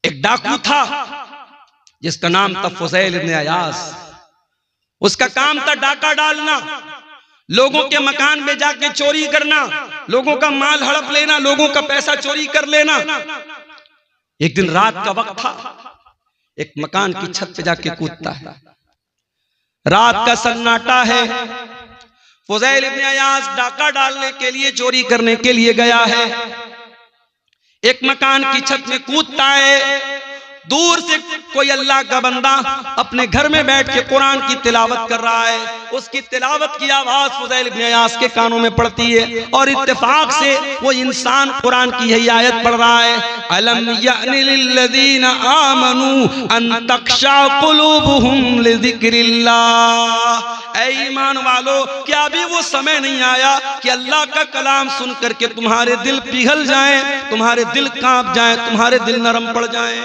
एक डाकू था जिसका नाम था फुज़ैल इब्न अयाज़। उसका काम था डाका डालना, लोगों के मकान में जाके चोरी करना, लोगों का माल हड़प लेना, लोगों का पैसा चोरी कर लेना। एक दिन रात का वक्त था, एक मकान की छत पे जाके कूदता है। रात का सन्नाटा है। फुज़ैल इब्न अयाज़ डाका डालने के लिए, चोरी करने के लिए गया है। एक मकान की छत में कूदता है। दूर से कोई अल्लाह का बंदा अपने घर में बैठ के कुरान की तिलावत कर रहा है। उसकी तिलावत की आवाज फुज़ैल इब्न अयाज़ के कानों में पड़ती है और इत्तेफाक से वो इंसान कुरान की यही आयत पढ़ रहा है, अलम यअनि लिल्लज़ीना आमनू अन तख्शा कुलूबुहुम लिज़िक्रिल्लाह। ऐ ईमान वालो, क्या अभी वो समय नहीं आया कि अल्लाह का कलाम सुन करके तुम्हारे दिल पिघल जाएं, तुम्हारे दिल कांप जाएं, तुम्हारे दिल नरम पड़ जाएं।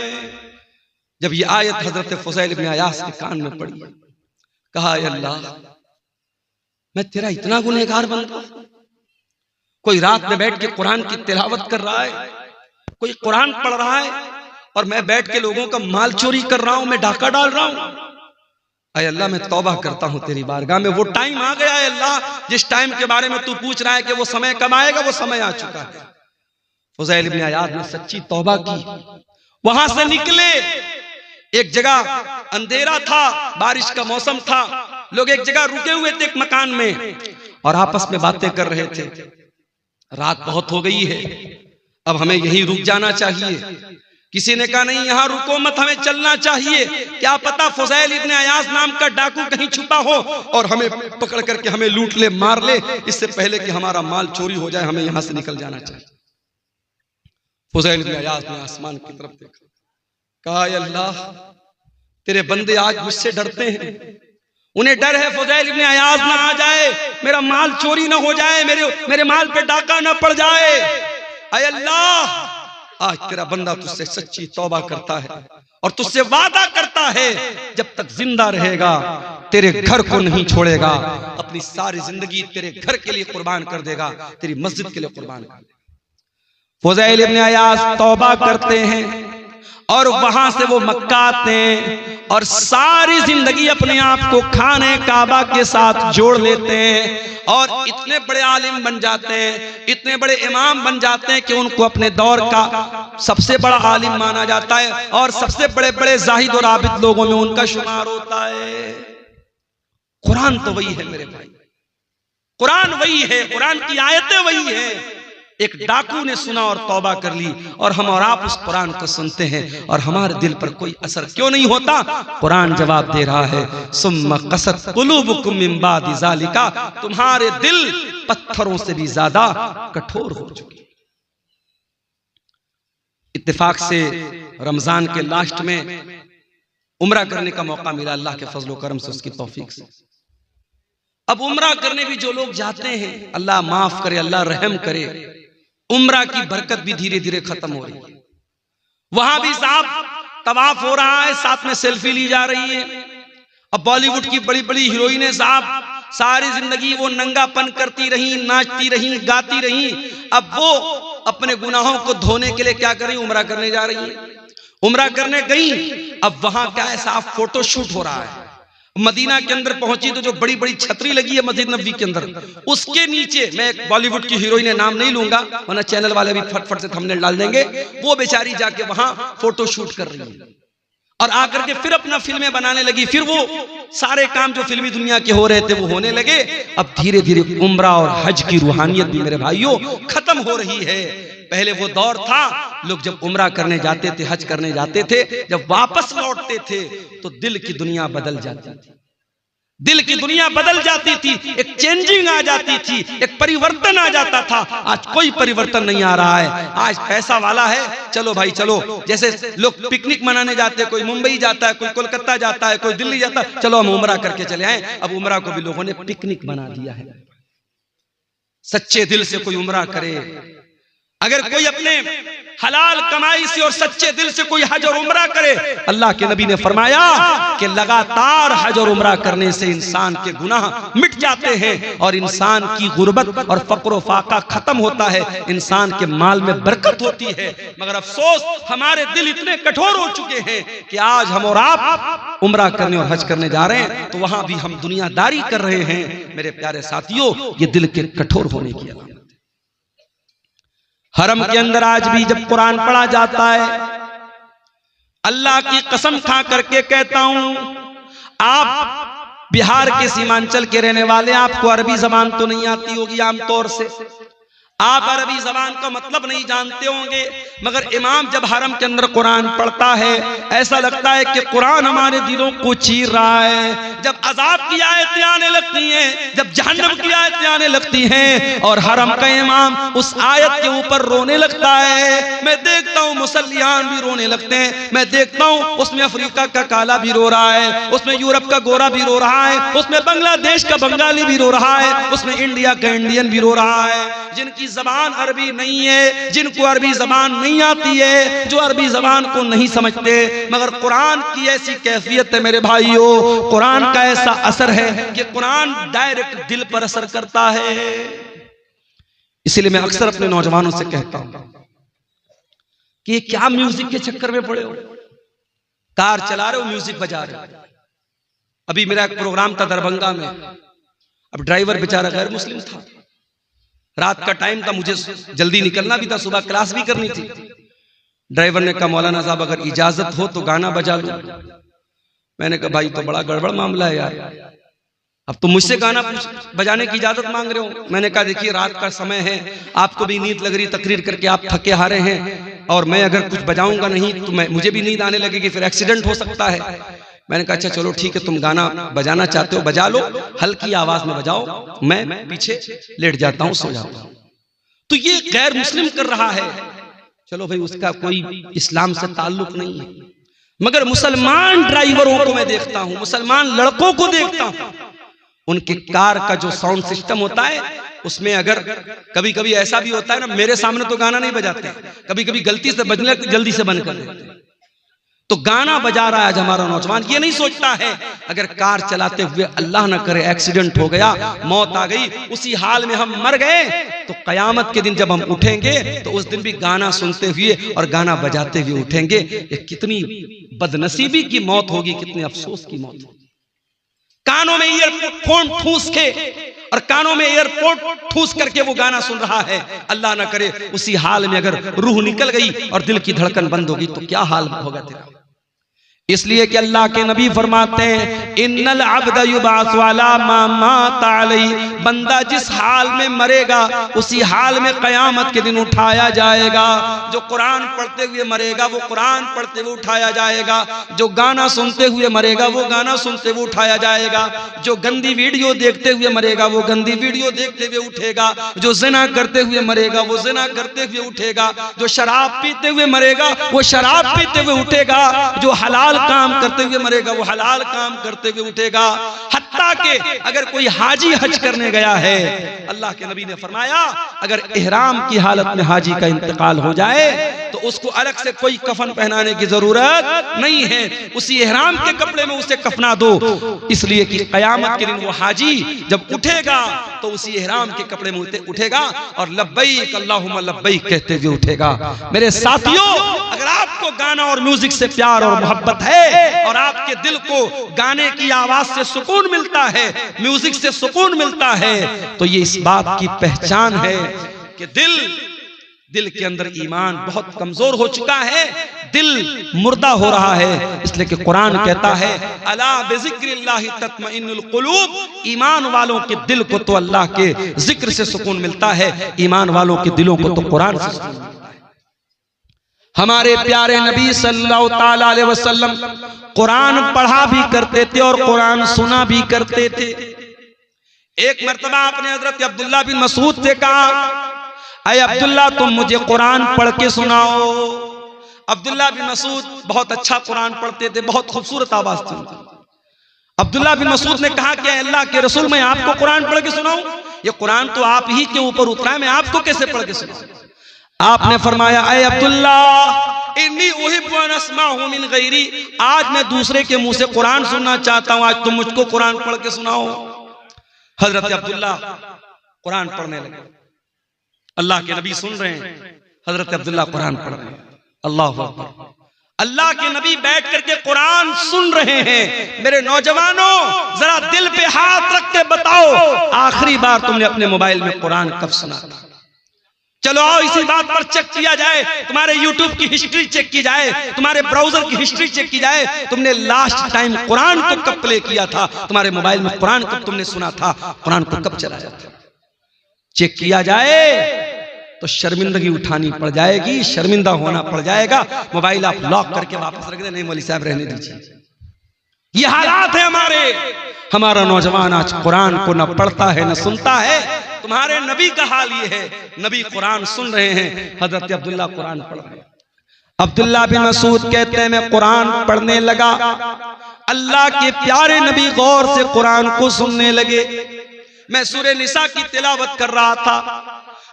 जब ये आयत हजरत फुज़ैल इब्न अयाज़ के कान में पड़ी, कहा अल्लाह, मैं तेरा इतना गुनहगार बंदा, कोई रात में बैठ के कुरान की तिलावत कर रहा है, कोई कुरान पढ़ रहा है और मैं बैठ के लोगों का माल चोरी कर रहा हूं, मैं डाका डाल रहा हूं। अय अल्लाह, मैं तौबा करता हूं तेरी बारगाह में। वो टाइम आ गया है अल्लाह, जिस टाइम के बारे में तू पूछ रहा है कि वो समय कब आएगा, वो समय आ चुका है। फुज़ैल इब्न अयाज़ ने सच्ची तौबा की, वहां से निकले। एक जगह अंधेरा था, बारिश का मौसम था, लोग एक जगह रुके हुए थे एक मकान में और आपस में बातें कर रहे थे। रात बहुत हो गई है, अब हमें यहीं रुक जाना चाहिए। किसी ने कहा नहीं, यहां रुको मत, हमें चलना चाहिए। क्या पता फुज़ैल इब्न अयाज़ नाम का डाकू कहीं छुपा हो और हमें पकड़ करके हमें लूट ले, मार ले। इससे पहले कि हमारा माल चोरी हो जाए, हमें यहां से निकल जाना चाहिए। फुज़ैल इब्न अयाज़ ने आसमान की तरफ देखा, कहा अल्लाह, तेरे बंदे आज मुझसे डरते हैं। उन्हें डर है फुज़ैल इब्न अयाज़ ना आ जाए, मेरा माल चोरी ना हो जाए, मेरे माल पे डाका ना पड़ जाए। ऐ अल्लाह, आज तेरा बंदा तुझसे सच्ची तौबा करता है और तुझसे वादा करता है जब तक जिंदा रहेगा तेरे घर को नहीं छोड़ेगा, अपनी सारी जिंदगी तेरे घर के लिए कुर्बान कर देगा, तेरी मस्जिद के लिए कुर्बान कर देगा। फुज़ैल इब्न अयाज़ तौबा करते हैं और वहां से वो मक्का आते हैं और सारी जिंदगी अपने आप को खाने काबा के साथ जोड़ लेते हैं और इतने बड़े आलिम बन जाते हैं, इतने बड़े इमाम बन जाते हैं कि उनको अपने दौर का सबसे बड़ा आलिम माना जाता है और सबसे बड़े बड़े जाहिद और आबिद लोगों में उनका शुमार होता है। कुरान तो वही है मेरे भाई, कुरान वही है, कुरान की आयतें वही है। एक डाकू ने सुना और तौबा कर ली और हम और आप उस कुरान को सुनते हैं और हमारे दिल पर कोई असर क्यों नहीं होता? कुरान जवाब दे रहा है, सुम्मा क़सत क़ुलूबुकुम मिन बादि ज़ालिका, तुम्हारे दिल पत्थरों से भी ज्यादा कठोर हो चुके। इत्तेफाक से रमजान के लास्ट में उम्रा करने का मौका मिला, अल्लाह के फजल व करम से, उसकी तौफीक से। अब उम्रा करने भी जो लोग जाते हैं, अल्लाह माफ करे, अल्लाह रहम करे, उम्रा की बरकत भी धीरे धीरे खत्म हो रही है। वहां भी साहब तवाफ हो रहा है, साथ में सेल्फी ली जा रही है। अब बॉलीवुड की बड़ी बड़ी हीरोइनें साहब सारी जिंदगी वो नंगापन करती रही, नाचती रही, गाती रही। अब वो अपने गुनाहों को धोने के लिए क्या कर रही, उम्रा करने जा रही है। उम्रा करने गई, अब वहां क्या है साहब, फोटो शूट हो रहा है। मदीना के अंदर पहुंची तो जो बड़ी बड़ी छतरी लगी है मस्जिद नबवी के अंदर, उसके नीचे, मैं एक बॉलीवुड की हीरोइन नाम नहीं लूंगा वरना चैनल वाले भी फटफट से थंबनेल डाल देंगे, वो बेचारी जाके वहां फोटो शूट कर रही है और आकर के फिर अपना फिल्में बनाने लगी। फिर वो सारे काम जो फिल्मी दुनिया के हो रहे थे वो होने लगे। अब धीरे धीरे उम्रा और हज की रूहानियत भी मेरे भाइयों खत्म हो रही है। पहले वो दौर था, लोग जब उम्रा करने जाते थे, हज करने जाते थे, जब वापस लौटते थे तो दिल की दुनिया बदल जाती थी, दिल की दुनिया बदल जाती थी, एक चेंजिंग आ जाती थी, एक परिवर्तन आ जाता था। आज कोई परिवर्तन नहीं आ रहा है। आज पैसा वाला है, चलो भाई चलो, जैसे लोग पिकनिक मनाने जाते हैं, कोई मुंबई जाता है, कोई कोलकाता जाता है, कोई दिल्ली जाता है, चलो हम उम्रा करके चले आए। अब उम्रा को भी लोगों ने पिकनिक बना दिया है। सच्चे दिल से कोई उम्रा करे, अगर कोई अपने हलाल कमाई से और सच्चे दिल से कोई हज और उम्रा करे, अल्लाह के नबी ने फरमाया कि लगातार हज और उम्रा करने से इंसान के गुनाह मिट जाते हैं और इंसान की गुर्बत और फक्र फाका खत्म होता है, इंसान के माल में बरकत होती है। मगर अफसोस हमारे दिल इतने कठोर हो चुके हैं कि आज हम और आप उम्रा करने और हज करने जा रहे हैं तो वहां भी हम दुनियादारी कर रहे हैं। मेरे प्यारे साथियों, ये दिल के कठोर होने की अलामत। हरम के अंदर आज भी जब कुरान पढ़ा जाता है, अल्लाह की कसम खा करके कहता हूं, आप बिहार के सीमांचल के रहने वाले, आपको अरबी जबान तो नहीं आती होगी आमतौर से, आप अरबी जबान का मतलब नहीं जानते होंगे, मगर इमाम जब हरम के अंदर कुरान पढ़ता है ऐसा लगता है कि कुरान हमारे दिलों को चीर रहा है। जब अजाब की आयतें आने लगती हैं, जब जहन्नम की आयतें आने लगती हैं और हरम का इमाम उस आयत के ऊपर रोने लगता है, मैं देखता हूँ मुसल्लियान भी रोने लगते हैं, मैं देखता हूँ उसमें अफ्रीका का काला भी रो रहा है, उसमें यूरोप का गोरा भी रो रहा है, उसमें बांग्लादेश का बंगाली भी रो रहा है, उसमें इंडिया का इंडियन भी रो रहा है। जिनकी जबान अरबी नहीं है, जिनको अरबी जबान नहीं आती है, जो अरबी जबान को नहीं समझते, मगर कुरान की ऐसी कैफियत है मेरे भाइयों, कुरान का ऐसा असर है कि कुरान डायरेक्ट दिल पर असर करता है। इसलिए मैं अक्सर अपने नौजवानों से कहता हूं कि ये क्या म्यूजिक के चक्कर में पड़े हो, कार चला रहे हो म्यूजिक बजा रहे हो। अभी मेरा एक प्रोग्राम था दरभंगा में, अब ड्राइवर बेचारा गैर मुस्लिम था, रात का टाइम था, मुझे जल्दी निकलना भी था, सुबह क्लास भी करनी थी। ड्राइवर ने कहा मौलाना साहब अगर इजाजत हो तो गाना बजा लो। मैंने कहा भाई तो बड़ा गड़बड़ मामला है यार, अब तो मुझसे गाना बजाने की इजाजत मांग रहे हो। मैंने कहा देखिए रात का समय है, आपको भी नींद लग रही, तकरीर करके आप थके हारे हैं, और मैं अगर कुछ बजाऊंगा नहीं तो मुझे भी नींद आने लगेगी, फिर एक्सीडेंट हो सकता है। मैंने कहा अच्छा चलो ठीक है, तुम गाना बजाना चाहते हो बजा लो, हल्की आवाज में बजाओ, मैं पीछे लेट जाता हूं, सो जाता हूं। तो ये गैर मुस्लिम कर रहा है, चलो भाई उसका कोई इस्लाम से ताल्लुक नहीं है, मगर मुसलमान ड्राइवरों को मैं देखता हूं, मुसलमान लड़कों को देखता हूं, उनके कार का जो साउंड सिस्टम होता है उसमें अगर कभी कभी ऐसा भी होता है ना, मेरे सामने तो गाना नहीं बजाते, कभी कभी गलती से बजने लगते जल्दी से बंद कर देते हैं। तो गाना बजा रहा है आज हमारा नौजवान, ये नहीं सोचता है अगर कार चलाते हुए अल्लाह ना करे एक्सीडेंट हो गया, मौत आ गई, उसी हाल में हम मर गए, तो कयामत के दिन जब हम उठेंगे तो उस दिन भी गाना सुनते हुए और गाना बजाते हुए उठेंगे। ये कितनी बदनसीबी की मौत होगी, कितने अफसोस की मौत होगी। कानों में ईयरफोन ठूस के और कानों में एयरपोर्ट ठूस करके वो गाना सुन रहा है, अल्लाह ना करे उसी हाल में अगर रूह निकल गई और दिल की धड़कन बंद होगी तो क्या हाल होगा तेरा। इसलिए कि अल्लाह के नबी फरमाते हैं इन्नल अब्द युबास वाला मा मात अलैहि, बंदा जिस हाल में मरेगा उसी हाल में कयामत के दिन उठाया जाएगा। जो कुरान पढ़ते हुए मरेगा वो कुरान पढ़ते हुए उठाया जाएगा, जो गाना सुनते हुए मरेगा वो गाना सुनते हुए उठाया जाएगा, जो गंदी वीडियो देखते हुए मरेगा वो गंदी वीडियो देखते हुए उठेगा, जो ज़िना करते हुए मरेगा वो ज़िना करते हुए उठेगा, जो शराब पीते हुए मरेगा वो शराब पीते हुए उठेगा, जो हलाल काम करते हुए मरेगा वो हलाल काम करते हुए उठेगा। हत्ता के अगर कोई हाजी हज करने गया है, अल्लाह के नबी ने फरमाया अगर इहराम की हालत में हाजी का इंतकाल हो जाए तो उसको अलग से कोई कफन पहनाने की जरूरत नहीं है, उसी इहराम के कपड़े में उसे कफना दो। इसलिए कि कयामत के दिन वो हाजी जब उठेगा तो उसी इहराम के कपड़े में उठेगा और लब्बैक अल्लाहुम्मा लब्बैक कहते हुए उठेगा। मेरे साथियों, अगर आपको गाना और म्यूजिक से प्यार और मोहब्बत है और आपके दिल को गाने की आवाज से सुकून मिलता है, म्यूजिक से सुकून मिलता है, तो ये इस बात की पहचान है कि दिल के अंदर ईमान बहुत कमजोर हो चुका है, दिल मुर्दा हो रहा है। इसलिए कि कुरान कहता है अला बिज़िक्रिल्लाहि तत्मइन्नुल कुलूब, ईमान वालों के दिल को तो अल्लाह के जिक्र से सुकून मिलता है, ईमान वालों के दिलों को तो कुरान से सुकून मिलता है। हमारे प्यारे नबी सल्लल्लाहु ताला अलैहि वसल्लम कुरान पढ़ा भी करते थे और कुरान सुना भी करते थे। एक मर्तबा आपने हजरत अब्दुल्ला बिन मसूद से कहा, अय अब्दुल्ला तुम मुझे कुरान पढ़ के सुनाओ। अब्दुल्ला बिन मसूद बहुत अच्छा कुरान पढ़ते थे, बहुत खूबसूरत आवाज थी। अब्दुल्ला बिन मसूद ने कहा कि अल्लाह के रसूल मैं आपको कुरान पढ़ के सुनाऊं? ये कुरान तो आप ही के ऊपर उतरा है, मैं आपको कैसे पढ़ के सुनाऊं? आपने फरमाया ऐ अब्दुल्ला इन्नी उहिब्बु अन अस्माअहु मिन गैरी, आज मैं दूसरे के मुंह से कुरान सुनना चाहता हूं, आज तुम मुझको कुरान पढ़ के सुनाओ। हजरत अब्दुल्ला कुरान पढ़ने लगे। अल्लाह के नबी सुन रहे हैं, हजरत अब्दुल्ला कुरान पढ़ रहे हैं। अल्लाह अकबर। अल्लाह के नबी बैठ करके कुरान सुन रहे हैं। मेरे नौजवानों जरा दिल पे हाथ रख के बताओ, आखिरी बार तुमने अपने मोबाइल में कुरान कब सुना था? चलो आओ इसी बात पर चेक किया जाए, तुम्हारे YouTube की हिस्ट्री चेक की जाए, तुम्हारे ब्राउजर की हिस्ट्री चेक की जाए। तुमने लास्ट टाइम कुरान को कब प्ले किया था? तुम्हारे मोबाइल में कुरान कब तुमने सुना था? कुरान को कब चलाया था? चेक किया जाए तो शर्मिंदगी उठानी पड़ जाएगी, शर्मिंदा होना पड़ जाएगा। मोबाइल आप लॉक करके वापस रख दे, नहीं मौलवी साहब रहने दीजिए। ये हालात है हमारे। हमारा नौजवान आज कुरान को न पढ़ता है न सुनता है। तुम्हारे नबी का हाल ये है, नबी कुरान सुन रहे हैं, हजरत अब्दुल्ला कुरान पढ़ रहे हैं। अब्दुल्ला बिन मसूद कहते हैं मैं कुरान पढ़ने लगा, अल्लाह के प्यारे नबी गौर से कुरान को सुनने लगे। मैं सूरह निसा की तिलावत कर रहा था।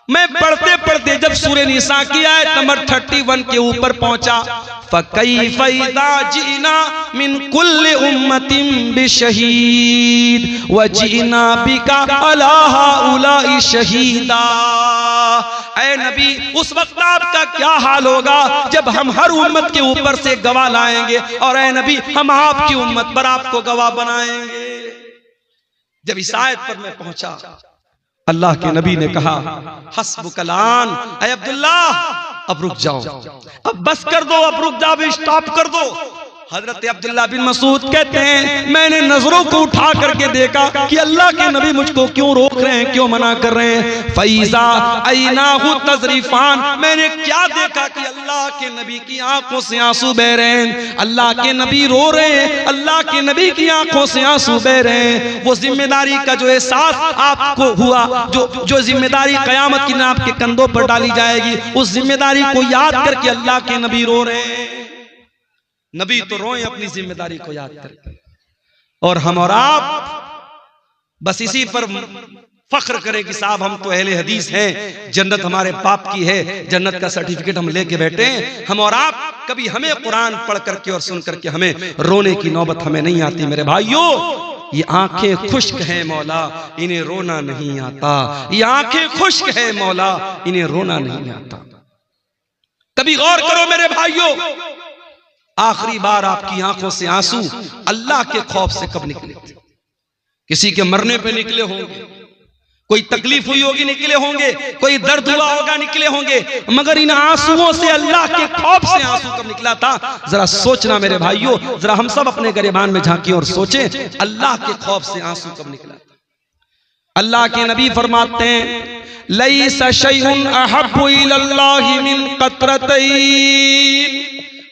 मैं पढ़ते पढ़ते जब सूरह निसा की आयत नंबर 31 के ऊपर पहुंचा, फकैफ़ इज़ा जीना मिन कुल्लि उम्मतिन बिशहीद व जीना बिका अला हाउलाई शहीदा। ऐ नबी उस वक्त आपका क्या हाल होगा जब हम हर उम्मत के ऊपर से गवाह लाएंगे, और ऐ नबी हम आपकी उम्मत पर आपको गवाह बनाएंगे। जब इस आयत पर मैं पहुंचा, अल्लाह के नबी ने कहा हस्बुकलान, ऐ अब्दुल्ला अब रुक जाओ, अब बस कर दो, अब रुक जाओ, अब स्टॉप कर दो। हजरत अब्दुल्ला बिन मसूद कहते हैं मैंने नजरों को उठा करके देखा कि अल्लाह के नबी मुझको क्यों रोक रहे हैं, क्यों मना कर रहे हैं। फैजा ऐनाहु तजरीफान, मैंने क्या देखा कि अल्लाह के नबी की आंखों से आंसू बह रहे हैं। अल्लाह के नबी रो रहे हैं, अल्लाह के नबी की आंखों से आंसू बह रहे हैं। वो जिम्मेदारी का जो एहसास आपको हुआ, जो जिम्मेदारी कयामत की दिन आपके कंधों पर डाली जाएगी, उस जिम्मेदारी को याद करके अल्लाह के नबी रो रहे हैं। नबी तो रोए अपनी जिम्मेदारी को याद करके, और हम और आप बस इसी पर फख्र करें कि साहब हम तो अहले हदीस हैं, जन्नत हमारे बाप की है, जन्नत का सर्टिफिकेट हम लेके बैठे हैं। हम और आप कभी हमें कुरान पढ़ करके और सुन करके हमें रोने की नौबत हमें नहीं आती। मेरे भाइयों ये आंखें खुश्क है मौला, इन्हें रोना नहीं आता। ये आंखें खुश्क है मौला, इन्हें रोना नहीं आता। कभी गौर करो मेरे भाइयों, आखिरी बार आपकी आंखों से आंसू अल्लाह के खौफ से कब निकले थे? किसी के मरने पे निकले होंगे, कोई तकलीफ हुई होगी निकले होंगे, कोई दर्द हुआ होगा निकले होंगे, मगर इन आंसुओं से अल्लाह के खौफ से आंसू कब निकला था? जरा सोचना मेरे भाइयों, जरा हम सब अपने गिरबान में झांकें और सोचें अल्लाह के खौफ से आंसू कब निकला था। अल्लाह के नबी फरमाते हैं लैसा शैउन अहब्बु इलल्लाहि मिन क़त्रतैन,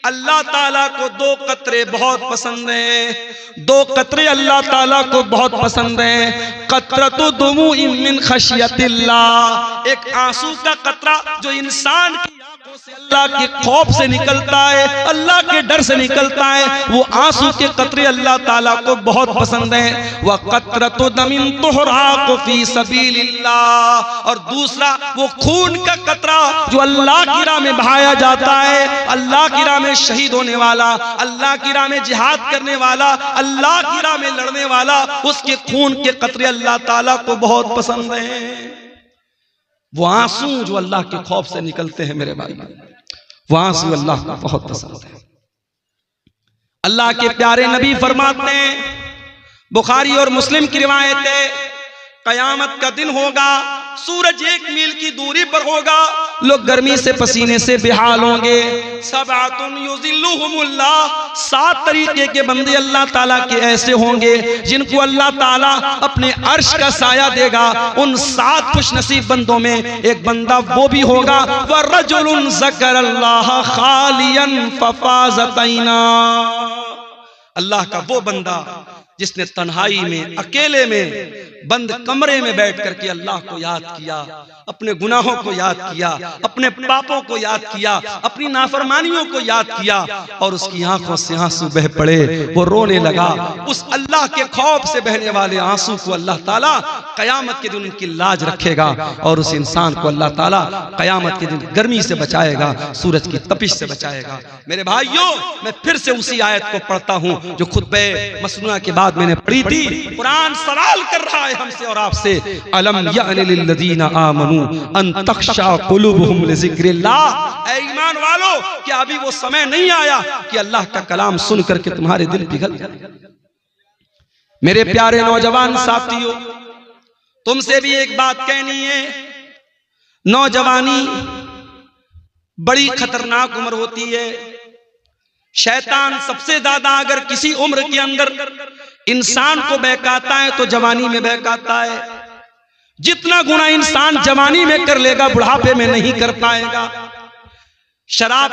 अल्लाह ताला को दो कतरे बहुत पसंद हैं। दो कतरे अल्लाह ताला को बहुत पसंद हैं। कतरतु दुमूइ मिन खशियतिल्लाह, एक आंसू का कतरा जो इंसान की आंखों से अल्लाह के खौफ से निकलता है, अल्लाह के डर से निकलता है, वो आंसू के कतरे अल्लाह ताला को बहुत पसंद हैं। व कतरतु दमिन तुहराक़ु फी सबीलिल्लाह, और दूसरा वो खून का कतरा जो अल्लाह की राह में बहाया जाता है, अल्लाह की राह में शहीद होने वाला, अल्लाह की राह में जिहाद करने वाला, अल्लाह की राह में लड़ने वाला, उसके खून के कतरे अल्लाह ताला को बहुत पसंद हैं। वो आंसू जो अल्लाह के खौफ से निकलते हैं मेरे भाई, वो आंसू अल्लाह को बहुत पसंद है। अल्लाह के प्यारे नबी फरमाते हैं, बुखारी और मुस्लिम की रिवायत है, कयामत का दिन होगा, सूरज 1 मील की दूरी पर होगा, लोग गर्मी से पसीने से बेहाल होंगे। सबअतुन युज़िल्लुहुमुल्लाह, 7 तरीके के बंदे अल्लाह ताला के ऐसे होंगे जिनको अल्लाह ताला अपने अर्श का साया देगा। उन 7 खुशनसीब बंदों में एक बंदा वो भी होगा, वरजुलुन ज़करल्लाह खालियन फफाज़तैना, अल्लाह का वो बंदा जिसने तन्हाई में, अकेले में बंद कमरे में बैठ करके अल्लाह को याद किया, अपने गुनाहों को याद किया, अपने पापों को याद किया, अपनी नाफरमानियों को याद किया और उसकी आंखों से आंसू बह पड़े, वो रोने लगा। उस अल्लाह के खौफ से बहने वाले आंसू को अल्लाह ताला कयामत के दिन उनकी लाज रखेगा और उस इंसान को अल्लाह ताला कयामत के दिन गर्मी से बचाएगा, सूरज की तपिश से बचाएगा। मेरे भाइयों, मैं फिर से उसी आयत को पढ़ता हूं जो खुतबे मसनूआ के बाद मैंने पढ़ी थी। कुरान सवाल कर रहा है हमसे और आपसे, अलम यअनि लिल्लज़ीना आमनू अन तख्शा कुलूबुहुम लिज़िक्रिल्लाह। ऐ ईमान वालों, क्या अभी वो समय नहीं आया कि अल्लाह का कलाम सुन करके तुम्हारे दिल पिघल जाए? मेरे प्यारे नौजवान साथियों, तुमसे भी एक बात कहनी है। नौजवानी बड़ी खतरनाक उम्र होती है। शैतान सबसे ज्यादा अगर किसी उम्र के अंदर इंसान को बहकाता है तो जवानी में बहकाता है। जितना गुनाह इंसान जवानी में कर लेगा बुढ़ापे में नहीं कर पाएगा। शराब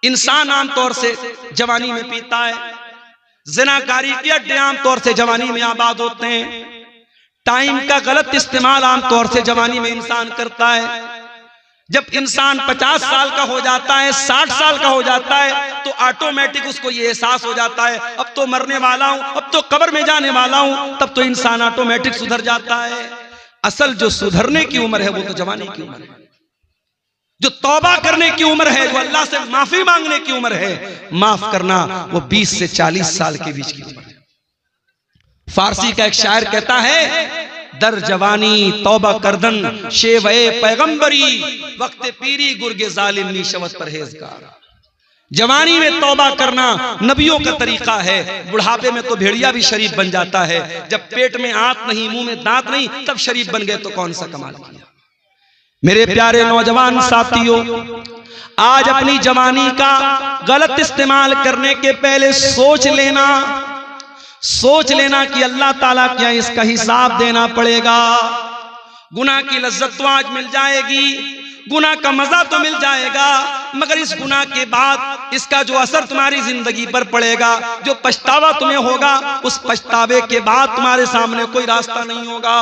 इंसान आमतौर से जवानी में पीता है। जिनाकारी के अड्डे आमतौर से जवानी में आबाद होते हैं। टाइम का गलत इस्तेमाल आमतौर से जवानी में इंसान करता है। जब इंसान 50 साल का हो जाता है, 60 साल का हो जाता है, तो ऑटोमेटिक उसको ये एहसास हो जाता है अब तो मरने वाला हूं, अब तो कब्र में जाने वाला हूं। तब तो इंसान ऑटोमेटिक सुधर जाता है। असल जो सुधरने की उम्र है वो तो जवानी की उम्र है। जो तौबा करने की उम्र है, जो अल्लाह से माफी मांगने की उम्र है, माफ करना, वो 20 से 40 साल के बीच की उम्र है। फारसी का एक शायर कहता है, दर जवानी तौबा करदन शेवे पैगंबरी, वक्त पीरी गुर्गे जालिम नीशवत परहेजगार। जवानी में तौबा करना नबियों का तरीका है। बुढ़ापे में तो भेड़िया भी शरीफ बन जाता है। जब पेट में आंत नहीं, मुंह में दांत नहीं, तब शरीफ बन गए तो कौन सा कमाल किया। मेरे प्यारे नौजवान साथियों, आज अपनी जवानी का गलत इस्तेमाल करने के पहले सोच लेना कि अल्लाह ताला क्या इसका हिसाब देना पड़ेगा। गुनाह की लज्जत तो आज मिल जाएगी, गुनाह का मजा तो मिल जाएगा, मगर इस गुनाह के बाद इसका जो असर तुम्हारी जिंदगी पर पड़ेगा, जो पछतावा तुम्हें होगा, उस पछतावे के बाद तुम्हारे सामने कोई रास्ता नहीं होगा।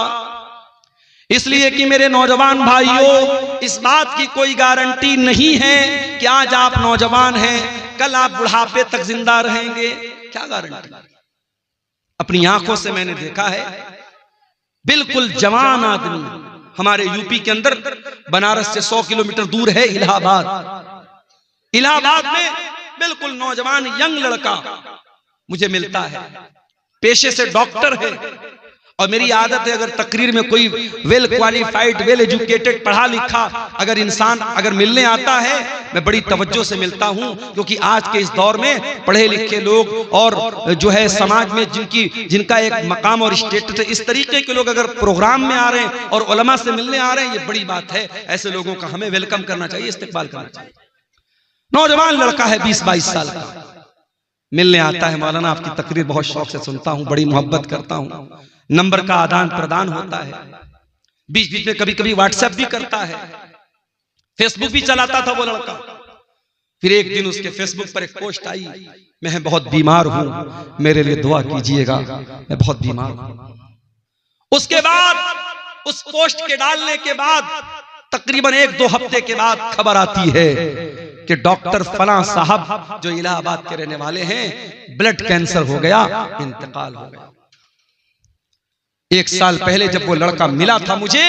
इसलिए कि मेरे नौजवान भाइयों, इस बात की कोई गारंटी नहीं है कि आज आप नौजवान हैं, कल आप बुढ़ापे तक जिंदा रहेंगे। क्या गारंटी? अपनी आंखों से मैंने देखा है, बिल्कुल जवान आदमी, हमारे यूपी के अंदर बनारस से 100 किलोमीटर दूर है इलाहाबाद में बिल्कुल नौजवान यंग लड़का मुझे मिलता है। पेशे से डॉक्टर है और मेरी आदत है, अगर तकरीर में कोई वेल क्वालिफाइड, वेल एजुकेटेड, पढ़ा लिखा अगर इंसान अगर मिलने आता है, मैं बड़ी तवज्जो से मिलता हूं, क्योंकि आज के इस दौर में पढ़े लिखे लोग और जो है समाज में जिनका एक मकाम और स्टेटस है, इस तरीके के लोग अगर प्रोग्राम में आ रहे हैं और उलमा से मिलने आ रहे हैं, ये बड़ी बात है। ऐसे लोगों का हमें वेलकम करना चाहिए, इस्तेकबाल करना चाहिए। नौजवान लड़का है, 20-22 साल का, मिलने आता है। मौलाना आपकी तकरीर बहुत शौक से सुनता हूं, बड़ी मोहब्बत करता हूं। नंबर का आदान प्रदान होता है, बीच बीच में कभी कभी व्हाट्सएप भी करता है, फेसबुक भी चलाता था वो लड़का। फिर एक दिन उसके फेसबुक पर एक पोस्ट आई, मैं बहुत बीमार हूं, मेरे लिए दुआ कीजिएगा, मैं बहुत बीमार हूं। उसके बाद उस पोस्ट के डालने के बाद तकरीबन 1-2 हफ्ते के बाद खबर आती है कि डॉक्टर फलां साहब जो इलाहाबाद के रहने वाले हैं, ब्लड कैंसर हो गया, इंतकाल हो गया। 1 साल पहले जब वो लड़का मिला था मुझे,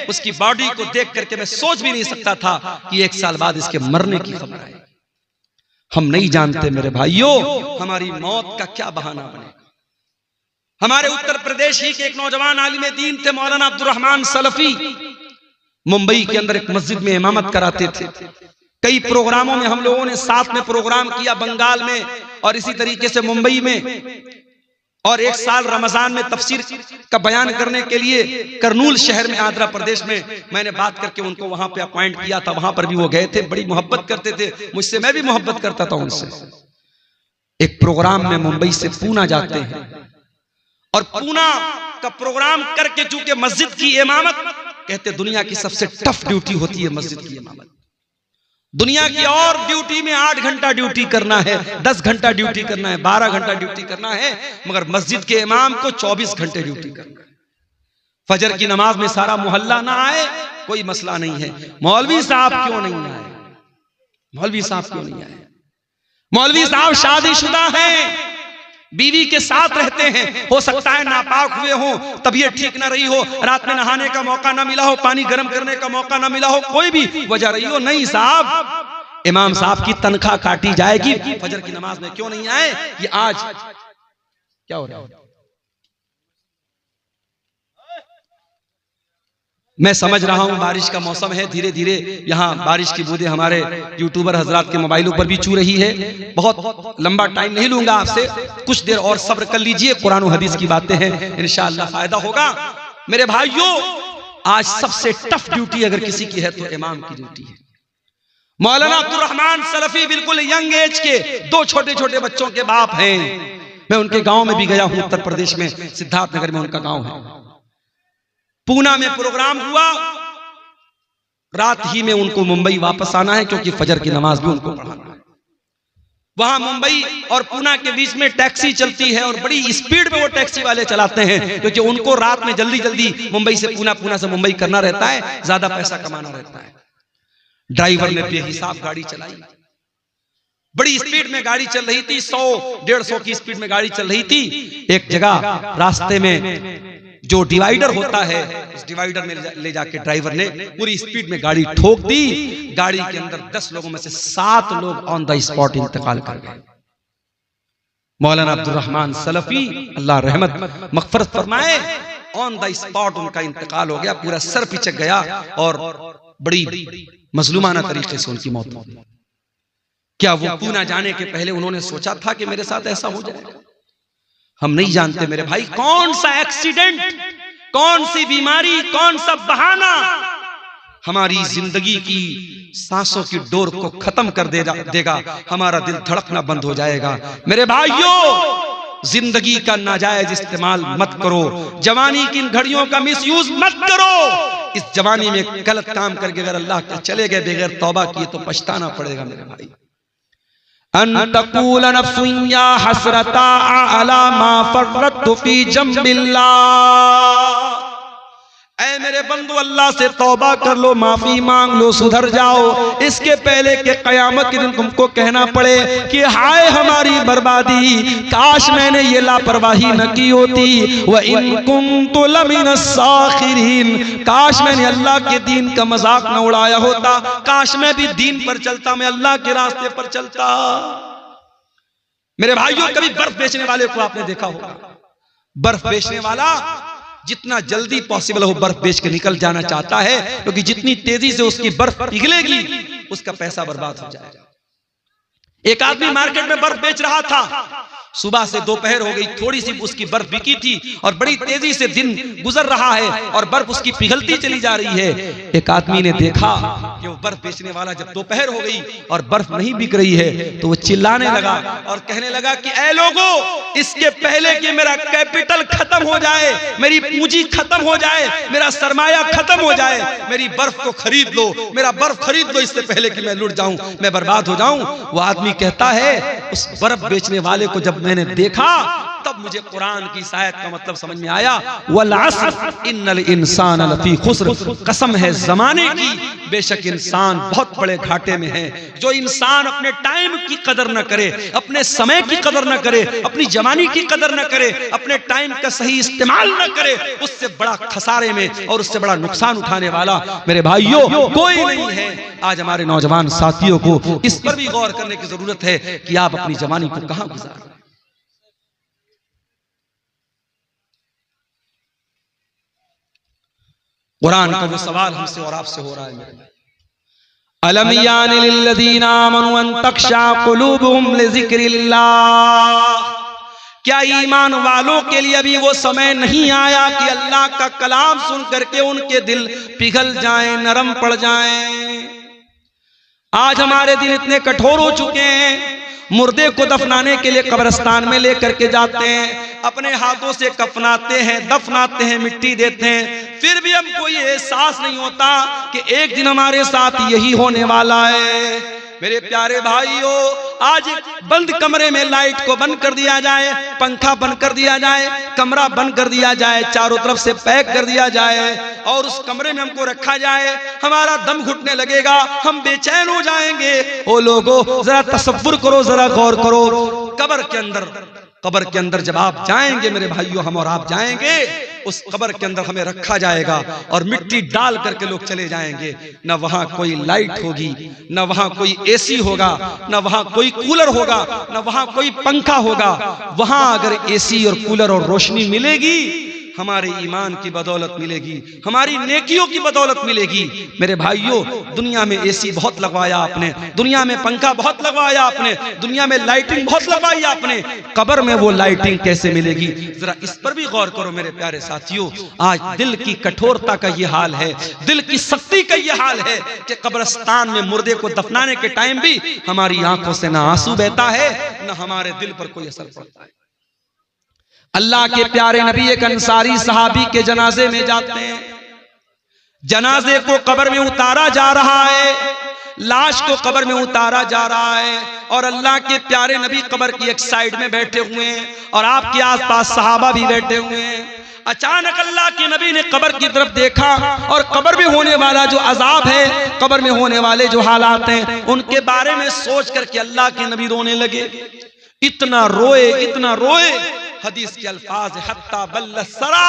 उसकी बॉडी को देख करके मैं सोच भी नहीं सकता था कि 1 साल बाद इसके मरने की खबर आई। हम नहीं जानते मेरे भाइयों, हमारी मौत का क्या बहाना बनेगा। हमारे उत्तर प्रदेश ही के एक नौजवान आलिम दीन थे, मौलाना अब्दुल रहमान सलफी, मुंबई के अंदर एक मस्जिद में इमामत कराते थे। कई प्रोग्रामों में हम लोगों ने साथ में प्रोग्राम किया, बंगाल में और इसी तरीके से मुंबई में। और 1 साल रमजान में तफसीर का बयान करने के लिए करनूल शहर में, आंध्र प्रदेश में, मैंने बात करके उनको वहां पे अपॉइंट किया था। वहां पर भी वो गए थे, बड़ी मोहब्बत करते थे मुझसे, मैं भी मोहब्बत करता था उनसे। एक प्रोग्राम में मुंबई से पूना जाते हैं और पूना का प्रोग्राम करके, चूंकि मस्जिद की इमामत कहते दुनिया की सबसे टफ ड्यूटी होती है मस्जिद की इमामत। दुनिया की और ड्यूटी में 8 घंटा ड्यूटी करना है, 10 घंटा ड्यूटी करना है, 12 घंटा ड्यूटी करना है, मगर मस्जिद के इमाम को 24 घंटे ड्यूटी करना है। फजर की नमाज में सारा मोहल्ला ना आए कोई मसला नहीं है, मौलवी साहब क्यों नहीं आए, मौलवी साहब क्यों नहीं आए? मौलवी साहब शादीशुदा हैं, बीवी के साथ रहते हैं, हो सकता है नापाक हुए हो, तबीयत ठीक ना रही हो, रात में नहाने का मौका ना मिला हो, पानी गर्म करने का मौका ना मिला हो, कोई भी वजह रही हो, नहीं साहब इमाम साहब की तनख्वाह काटी जाएगी, फजर की नमाज में क्यों नहीं आए? ये आज क्या हो रहा है? मैं समझ रहा हूं बारिश का मौसम है, धीरे धीरे यहाँ बारिश की बूंदें हमारे यूट्यूबर हजरात के मोबाइलों पर भी छू रही है। बहुत लंबा टाइम नहीं लूंगा आपसे, कुछ देर और सब्र कर लीजिए, कुरान और हदीस की बातें हैं, इंशाअल्लाह फायदा होगा। मेरे भाइयों, आज सबसे टफ ड्यूटी अगर किसी की है तो इमाम की ड्यूटी है। मौलाना अब्दुल रहमान सलफी बिल्कुल यंग एज के 2 छोटे छोटे बच्चों के बाप हैं। मैं उनके गांव में भी गया हूं, उत्तर प्रदेश में सिद्धार्थनगर में उनका गांव है। पूना में प्रोग्राम हुआ, रात ही में उनको मुंबई वापस आना है क्योंकि फजर की नमाज भी उनको पढ़ाना है। वहां मुंबई और पूना के बीच में टैक्सी चलती है और बड़ी स्पीड में वो टैक्सी वाले चलाते हैं क्योंकि उनको रात में जल्दी जल्दी मुंबई से पूना, पूना से मुंबई करना रहता है, ज्यादा पैसा कमाना रहता है। ड्राइवर ने बेहिसाब गाड़ी चलाई, बड़ी स्पीड में गाड़ी चल रही थी, 100-150 की स्पीड में गाड़ी चल रही थी। एक जगह रास्ते में जो डिवाइडर होता है, उस डिवाइडर में ले जाके ड्राइवर ने पूरी स्पीड में गाड़ी ठोक दी। गाड़ी के अंदर 10 लोगों में से 7 लोग ऑन द स्पॉट इंतकाल कर गए। मौलाना अब्दुल रहमान सलफी, अल्लाह रहमत मगफरत फरमाए, ऑन द स्पॉट उनका इंतकाल हो गया, पूरा सर पिचक गया और बड़ी मजलूमाना तरीके से उनकी मौत हो गई। क्या वो पूना जाने के पहले उन्होंने सोचा था कि मेरे साथ ऐसा हो जाएगा? हम नहीं जानते मेरे भाई, कौन सा एक्सीडेंट, कौन सी बीमारी, कौन सा बहाना हमारी जिंदगी की सांसों की डोर को खत्म कर देगा, हमारा दिल धड़कना बंद हो जाएगा। मेरे भाइयों, जिंदगी का नाजायज इस्तेमाल मत करो, जवानी की इन घड़ियों का मिसयूज मत करो। इस जवानी में गलत काम करके अगर अल्लाह के चले गए बगैर तौबा किए तो पछताना पड़ेगा मेरे भाई। अनतकूल नफ्सुन या हसरता अला मा फर्रतु फी जंबिल्लाह। ऐ मेरे बंदो, अल्लाह से तौबा कर लो, माफी मांग लो, सुधर जाओ, इसके पहले के कयामत के दिन तुमको कहना पड़े कि हाय हमारी बर्बादी, काश मैंने ये लापरवाही न की होती। व इन कुन्तु लमिनस साखिरीन, काश मैंने अल्लाह के दीन का मजाक न उड़ाया होता, काश मैं भी दीन पर चलता, मैं अल्लाह के रास्ते पर चलता। मेरे भाइयों, कभी बर्फ बेचने वाले को आपने देखा होगा, बर्फ बेचने वाला जितना जल्दी पॉसिबल हो बर्फ बेच के निकल जाना चाहता है, क्योंकि जितनी तेजी से उसकी बर्फ पिघलेगी उसका पैसा बर्बाद हो जाएगा। एक आदमी मार्केट में बर्फ बेच रहा था, सुबह से दोपहर हो गई, थोड़ी सी उसकी बर्फ बिकी थी और बड़ी तेजी से दिन गुजर रहा है और बर्फ उसकी पिघलती चली जा रही है। एक आदमी ने देखा कि वो बर्फ बेचने वाला, जब दोपहर हो गई और बर्फ नहीं बिक रही है तो वो चिल्लाने लगा और कहने लगा कि ऐ लोगो, इसके पहले कि मेरा कैपिटल खत्म हो जाए, मेरी पूंजी खत्म हो जाए, मेरा सरमाया खत्म हो जाए, मेरी बर्फ को खरीद लो, मेरा बर्फ खरीद लो, इससे पहले कि मैं लुट जाऊं, मैं बर्बाद हो जाऊं। वो आदमी कहता है, उस बर्फ बेचने वाले को जब मैंने देखा तब मुझे कुरान की इस आयत का मतलब समझ में आया, वल अस्र इन्नल इंसान लफी खुस्र, कसम है जमाने की, बेशक इंसान बहुत बड़े घाटे में है। जो इंसान अपने टाइम की कदर न करे, अपने समय की कदर न करे, अपनी जवानी की कदर न करे, अपने टाइम का सही इस्तेमाल न करे, उससे बड़ा खसारे में और उससे बड़ा नुकसान उठाने वाला मेरे भाइयों कोई नहीं है। आज हमारे नौजवान साथियों को इस पर भी गौर करने की जरूरत है कि आप अपनी जवानी को कहां गुजारें। कुरान का वो सवाल हमसे और आपसे हो रहा है, अलम यानि लिल्लज़ीना आमनू अन तख्शा कुलूबुहुम लिज़िक्रिल्लाह, क्या ईमान वालों के लिए अभी वो समय नहीं आया कि अल्लाह का कलाम सुन करके उनके दिल पिघल जाएं, नरम पड़ जाएं। आज हमारे दिल इतने कठोर हो चुके हैं, मुर्दे को दफनाने के लिए कब्रिस्तान में लेकर के जाते हैं, अपने हाथों से कफनाते हैं, दफनाते हैं, मिट्टी देते हैं, फिर भी हमको ये एहसास नहीं होता कि एक दिन हमारे साथ यही होने वाला है। मेरे प्यारे भाइयों, आज बंद कमरे में लाइट को बंद कर दिया जाए, पंखा बंद कर दिया जाए, कमरा बंद कर दिया जाए, चारों तरफ से पैक कर दिया जाए और उस कमरे में हमको रखा जाए, हमारा दम घुटने लगेगा, हम बेचैन हो जाएंगे। ओ लोगों, जरा तसव्वुर करो, जरा गौर करो, कब्र के अंदर जब आप जाएंगे मेरे भाइयों, हम और आप जाएंगे, उस कब्र के अंदर हमें रखा जाएगा और मिट्टी डाल करके लोग चले जाएंगे। न वहां कोई लाइट होगी, न वहां कोई एसी होगा, न वहां कोई कूलर होगा, न वहां कोई पंखा होगा। वहां अगर एसी और कूलर और रोशनी मिलेगी, हमारे ईमान की बदौलत मिलेगी, हमारी नेकियों की बदौलत मिलेगी। मेरे भाइयों, दुनिया में एसी बहुत लगवाया आपने, दुनिया में पंखा बहुत लगवाया आपने, दुनिया में लाइटिंग बहुत लगवाई आपने, कब्र में वो लाइटिंग कैसे मिलेगी? जरा इस पर भी गौर करो मेरे प्यारे साथियों। आज दिल की कठोरता का ये हाल है, दिल की सख्ती का ये हाल है कि कब्रिस्तान में मुर्दे को दफनाने के टाइम भी हमारी आंखों से ना आंसू बहता है, न हमारे दिल पर कोई असर पड़ता है। अल्लाह के प्यारे नबी एक अंसारी सहाबी के जनाजे में जाते हैं, जनाजे को कब्र में उतारा जा रहा है, लाश को कब्र में उतारा जा रहा है और अल्लाह के प्यारे नबी कब्र की एक साइड में बैठे हुए हैं और आपके आसपास सहाबा भी बैठे हुए हैं। अचानक अल्लाह के नबी ने कब्र की तरफ देखा और कब्र में होने वाला जो अजाब है, कब्र में होने वाले जो हालात हैं, उनके बारे में सोच करके अल्लाह के नबी रोने लगे। इतना रोए, इतना रोए, हदीस के अल्फाज हत्ता बल्ल सरा,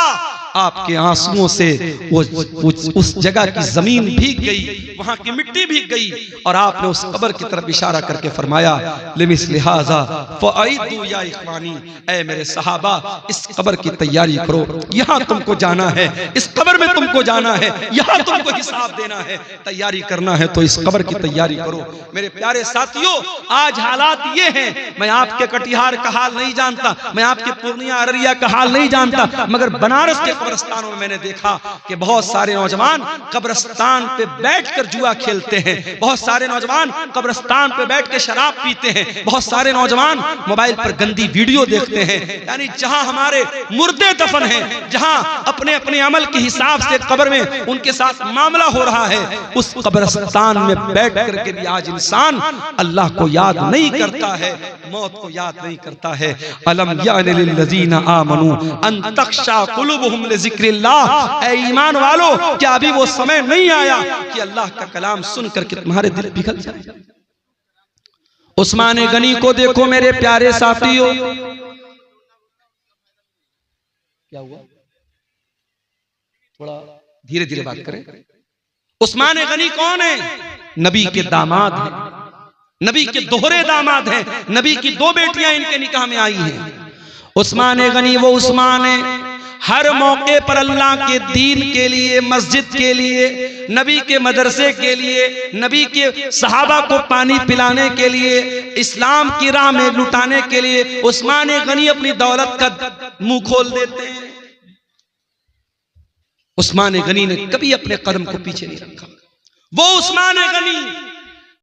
आपके आंसुओं से उस जगह की जमीन भीग गई, वहां की मिट्टी भीग गई और आपने उस कब्र की तरफ इशारा करके फरमाया, लिमिस्लि हाज़ा फ़अइदू या इख़वानी, ऐ मेरे सहाबा, इस कब्र की तैयारी करो, यहाँ तुमको जाना है, इस कब्र में तुमको जाना है, यहाँ तुमको हिसाब देना है, तैयारी करना है तो इस कब्र की तैयारी करो। मेरे प्यारे साथियों, आज हालात ये हैं, मैं आपके कटिहार का हाल नहीं जानता, मैं आपके पूर्णिया अररिया का हाल नहीं जानता, मगर बनारस के कब्रिस्तानों में मैंने देखा कि बहुत सारे नौजवान कब्रिस्तान पे बैठकर जुआ खेलते हैं, बहुत सारे नौजवान कब्रिस्तान पे बैठ के शराब पीते हैं, बहुत सारे नौजवान मोबाइल पर गंदी वीडियो देखते हैं। यानी जहां हमारे मुर्दे दफन हैं, जहां अपने अपने अमल के हिसाब से कब्र में उनके साथ मामला हो रहा है, उस कब्रिस्तान में बैठ करके भी आज इंसान अल्लाह को याद नहीं करता है, मौत को याद नहीं करता है। अलम यानि लिल्लज़ीना आमनू अन तख्शा कुलूबुहुम लिज़िक्रिल्लाह, ऐ ईमान वालों, क्या अभी वो समय नहीं आया कि अल्लाह का कलाम सुन करके तुम्हारे दिल पिघल जाए? उस्मान गनी को देखो मेरे प्यारे साथियों, क्या हुआ? थोड़ा धीरे धीरे बात करें। उस्मान गनी कौन है? नबी के दामाद हैं, नबी के दोहरे दामाद हैं, नबी की दो बेटियां इनके निकाह में आई हैं। उस्मान गनी वो उस्मान है, हर मौके पर अल्लाह के दीन के लिए, मस्जिद के लिए, नबी के मदरसे के लिए, नबी के सहाबा को पानी पिलाने के लिए, इस्लाम की राह में लुटाने के लिए उस्मान गनी अपनी दौलत का मुंह खोल देते हैं। उस्मान गनी ने कभी अपने कदम को पीछे नहीं रखा। वो उस्मान गनी